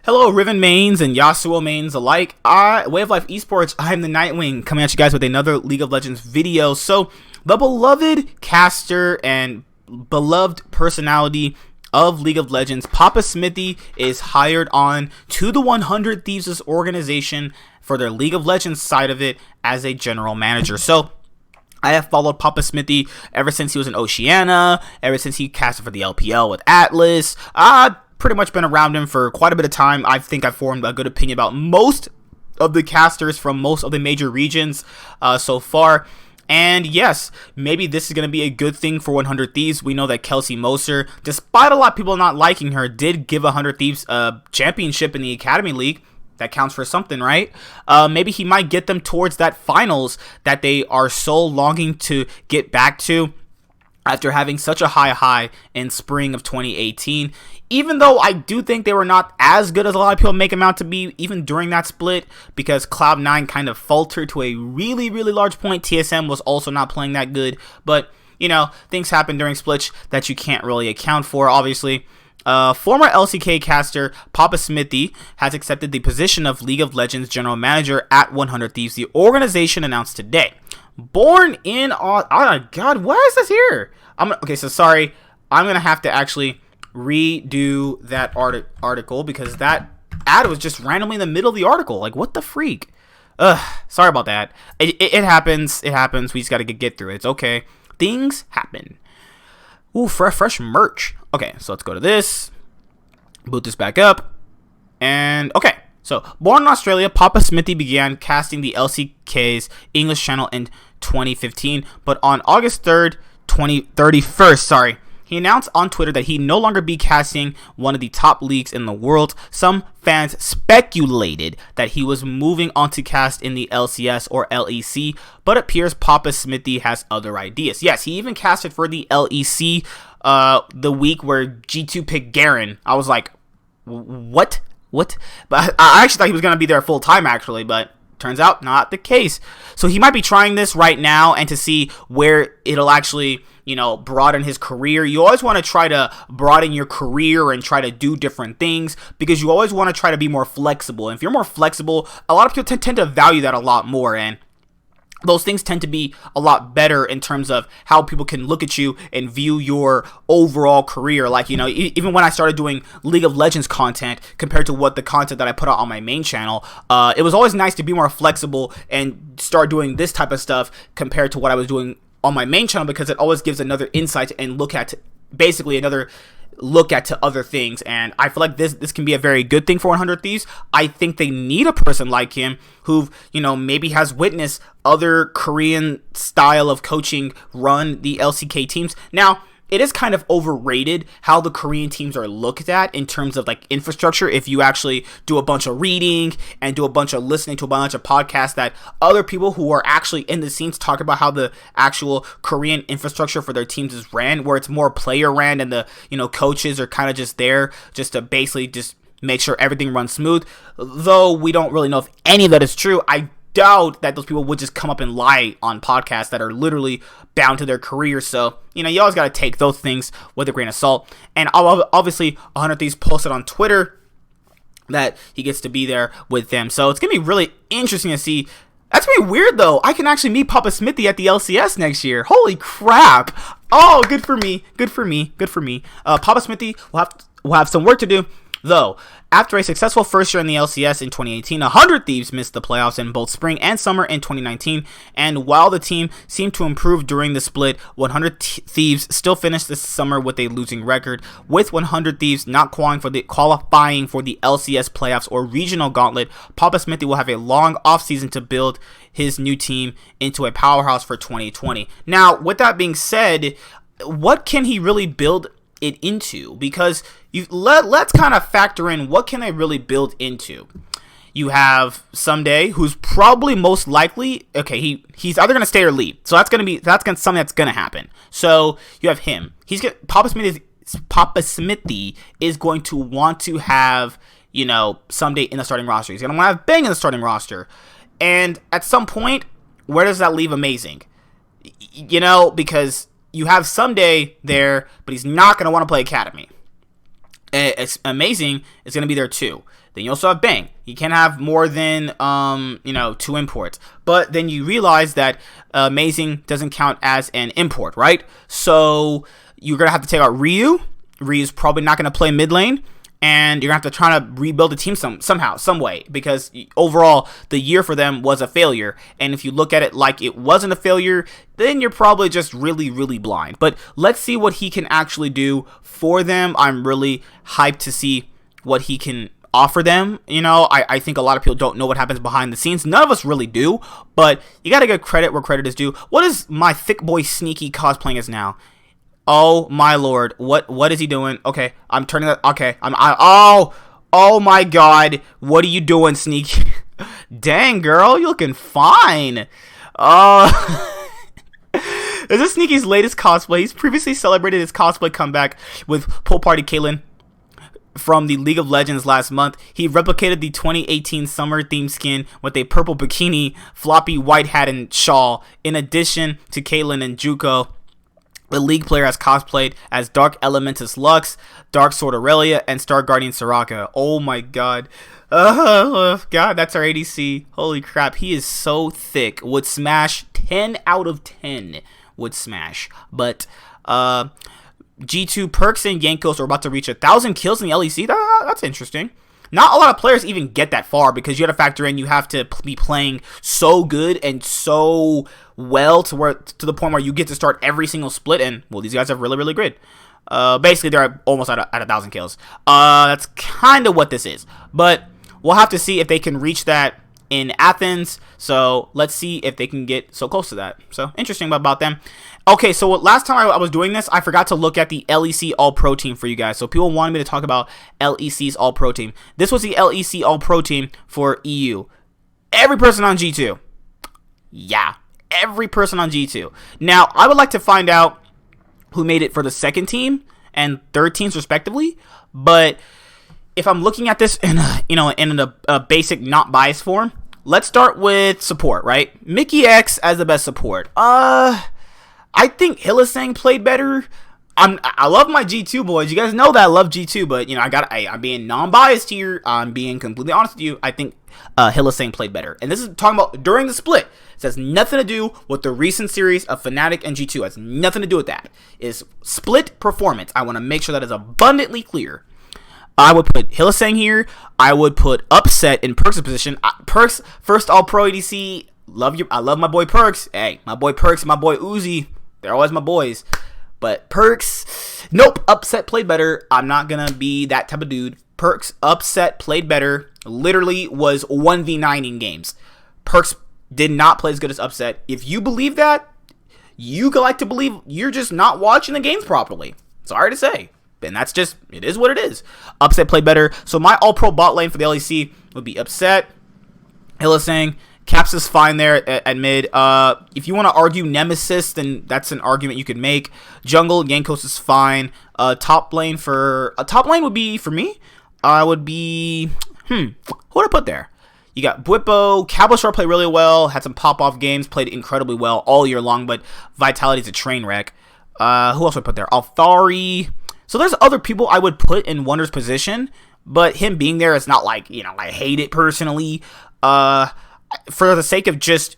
Hello, Riven mains and Yasuo mains alike. Way of Life Esports, I'm the Nightwing, coming at you guys with another League of Legends video. So, the beloved caster and beloved personality of League of Legends, Papasmithy, is hired on to the 100Thieves organization for their League of Legends side of it as a general manager. So, I have followed Papasmithy ever since he was in Oceania, ever since he casted for the LPL with Atlas. Pretty much been around him for quite a bit of time. I think I've formed a good opinion about most of the casters from most of the major regions so far. And yes, maybe this is going to be a good thing for 100Thieves. We know that Kelsey Moser, despite a lot of people not liking her, did give 100Thieves a championship in the Academy League. That counts for something, right? Maybe he might get them towards that finals that they are so longing to get back to after having such a high in spring of 2018. Even though I do think they were not as good as a lot of people make them out to be, even during that split, because Cloud9 kind of faltered to a really large point. TSM was also not playing that good, but, you know, things happen during splits that you can't really account for, obviously. Former LCK caster Papasmithy has accepted the position of League of Legends General Manager at 100Thieves, the organization announced today. Born in... Oh my god, why is this here? Okay, so sorry. I'm going to have to actually redo that article because that ad was just randomly in the middle of the article. Like, what the freak? Sorry about that. It happens. It happens. We just got to get through it. It's okay. Things happen. Ooh, fresh merch. Okay, so let's go to this. Boot this back up. And, okay. So, born in Australia, Papasmithy began casting the LCK's English channel in 2015. But on August 3rd, 2031, he announced on Twitter that he no longer be casting one of the top leagues in the world. Some fans speculated that he was moving on to cast in the LCS or LEC, but it appears Papasmithy has other ideas. Yes, he even casted for the LEC the week where G2 picked Garen. I was like, what? But I actually thought he was going to be there full time, actually, but turns out not the case. So he might be trying this right now and to see where it'll actually, you know, broaden his career. You always want to try to broaden your career and try to do different things because you always want to try to be more flexible. And if you're more flexible, a lot of people tend to value that a lot more, and those things tend to be a lot better in terms of how people can look at you and view your overall career. Like, you know, even when I started doing League of Legends content compared to what the content that I put out on my main channel, it was always nice to be more flexible and start doing this type of stuff compared to what I was doing on my main channel, because it always gives another insight and look at, basically another look at to other things. And I feel like this can be a very good thing for 100Thieves. I think they need a person like him who, you know, maybe has witnessed other Korean style of coaching run the LCK teams. Now, it is kind of overrated how the Korean teams are looked at in terms of like infrastructure. If you actually do a bunch of reading and do a bunch of listening to a bunch of podcasts that other people who are actually in the scenes talk about how the actual Korean infrastructure for their teams is ran, where it's more player ran and the, you know, coaches are kind of just there just to basically just make sure everything runs smooth. Though we don't really know if any of that is true, I doubt that those people would just come up and lie on podcasts that are literally bound to their career. So, you know, you always got to take those things with a grain of salt. And obviously 100Thieves posted on Twitter that he gets to be there with them. So it's going to be really interesting to see. That's going to be weird, though. I can actually meet Papasmithy at the LCS next year. Holy crap. Oh, good for me. Papasmithy will have some work to do, though. After a successful first year in the LCS in 2018, 100Thieves missed the playoffs in both spring and summer in 2019, and while the team seemed to improve during the split, 100Thieves still finished this summer with a losing record, with 100Thieves not qualifying for the LCS playoffs or regional gauntlet. Papasmithy will have a long offseason to build his new team into a powerhouse for 2020. Now, with that being said, what can he really build it into? Because let's kind of factor in what can they really build into. You have Someday, who's probably most likely, okay, he's either going to stay or leave. So that's something that's going to happen. So you have him. Papasmithy is going to want to have you know, someday in the starting roster. He's going to want to have Bang in the starting roster. And at some point, where does that leave Amazing? You know, because you have Someday there, but he's not going to want to play Academy. It's Amazing is going to be there too. Then you also have Bang. You can't have more than, you know, 2 imports. But then you realize that Amazing doesn't count as an import, right? So you're going to have to take out Ryu. Ryu's probably not going to play mid lane. And you're going to have to try to rebuild the team somehow, some way. Because overall, the year for them was a failure. And if you look at it like it wasn't a failure, then you're probably just really, really blind. But let's see what he can actually do for them. I'm really hyped to see what he can offer them. You know, I think a lot of people don't know what happens behind the scenes. None of us really do. But you got to give credit where credit is due. What is my thick boy Sneaky cosplaying as now? Oh my lord, what is he doing? Okay, I'm turning that. Okay, oh my god, what are you doing, Sneaky? Dang, girl, you're looking fine. This is Sneaky's latest cosplay. He's previously celebrated his cosplay comeback with Pool Party Caitlyn from the League of Legends last month. He replicated the 2018 summer themed skin with a purple bikini, floppy white hat, and shawl. In addition to Caitlyn and Juko, the League player has cosplayed as Dark Elementus Lux, Dark Sword Aurelia, and Star Guardian Soraka. Oh my god. God, that's our ADC. Holy crap, he is so thick. Would smash 10 out of 10. Would smash. But, G2 Perks and Yankos are about to reach 1,000 kills in the LEC. That's interesting. Not a lot of players even get that far because you have to factor in you have to be playing so good and so well to the point where you get to start every single split. And well, these guys are really, really good. Basically, they're almost at 1,000 kills. That's kind of what this is. But we'll have to see if they can reach that in Athens. So let's see if they can get so close to that. So interesting about them. Okay, so last time I was doing this, I forgot to look at the LEC All-Pro team for you guys. So people wanted me to talk about LEC's All-Pro team. This was the LEC All-Pro team for EU. Every person on G2. Yeah, every person on G2. Now, I would like to find out who made it for the second team and third teams respectively. But if I'm looking at this in a basic, not biased form, let's start with support, right? Mickey X as the best support. I think Hylissang played better. I love my G2 boys. You guys know that I love G2, but you know I'm being non-biased here. I'm being completely honest with you. I think Hylissang played better, and this is talking about during the split. It has nothing to do with the recent series of Fnatic and G2. It has nothing to do with that. It's split performance. I want to make sure that is abundantly clear. I would put Hylissang here. I would put Upset in Perks' position. Perks first All-Pro ADC. Love you. I love my boy Perks. Hey, my boy Perks and my boy Uzi. They're always my boys. But Perks, nope, Upset played better. I'm not going to be that type of dude. Perks, Upset played better. Literally was 1v9 in games. Perks did not play as good as Upset. If you believe that, you could like to believe you're just not watching the games properly. Sorry to say. And that's just, it is what it is. Upset played better. So my all-pro bot lane for the LEC would be Upset, Hylissang. Caps is fine there at mid. If you want to argue Nemesis, then that's an argument you could make. Jungle, Yankos is fine. Top lane would be, for me, would be, who would I put there? You got Bwipo. Cabochar played really well. Had some pop-off games. Played incredibly well all year long, but Vitality's a train wreck. Who else would I put there? Althari. So there's other people I would put in Wonder's position, but him being there is not like, I hate it personally. For the sake of just,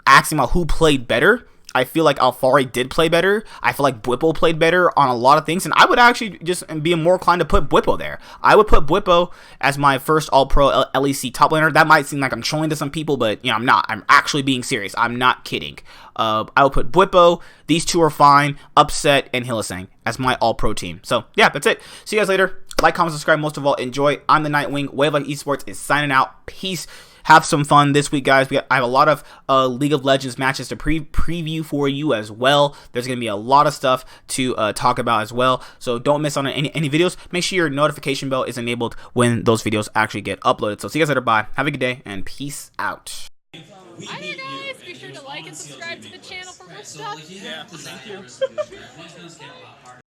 asking about who played better, I feel like Althari did play better. I feel like Bwipo played better on a lot of things, and I would actually just be more inclined to put Bwipo there. I would put Bwipo as my first All-Pro LEC top laner. That might seem like I'm trolling to some people, but I'm not. I'm actually being serious. I'm not kidding. I would put Bwipo. These two are fine. Upset and Hylissang as my All-Pro team. So yeah, that's it. See you guys later. Like, comment, subscribe. Most of all, enjoy. I'm the Nightwing. Wave Life Esports is signing out. Peace. Have some fun this week, guys. I have a lot of League of Legends matches to preview for you as well. There's going to be a lot of stuff to talk about as well. So don't miss on any videos. Make sure your notification bell is enabled when those videos actually get uploaded. So see you guys later. Bye. Have a good day and peace out. Hi there, guys. Be sure to like and subscribe to the channel for more stuff. Yeah, thank you.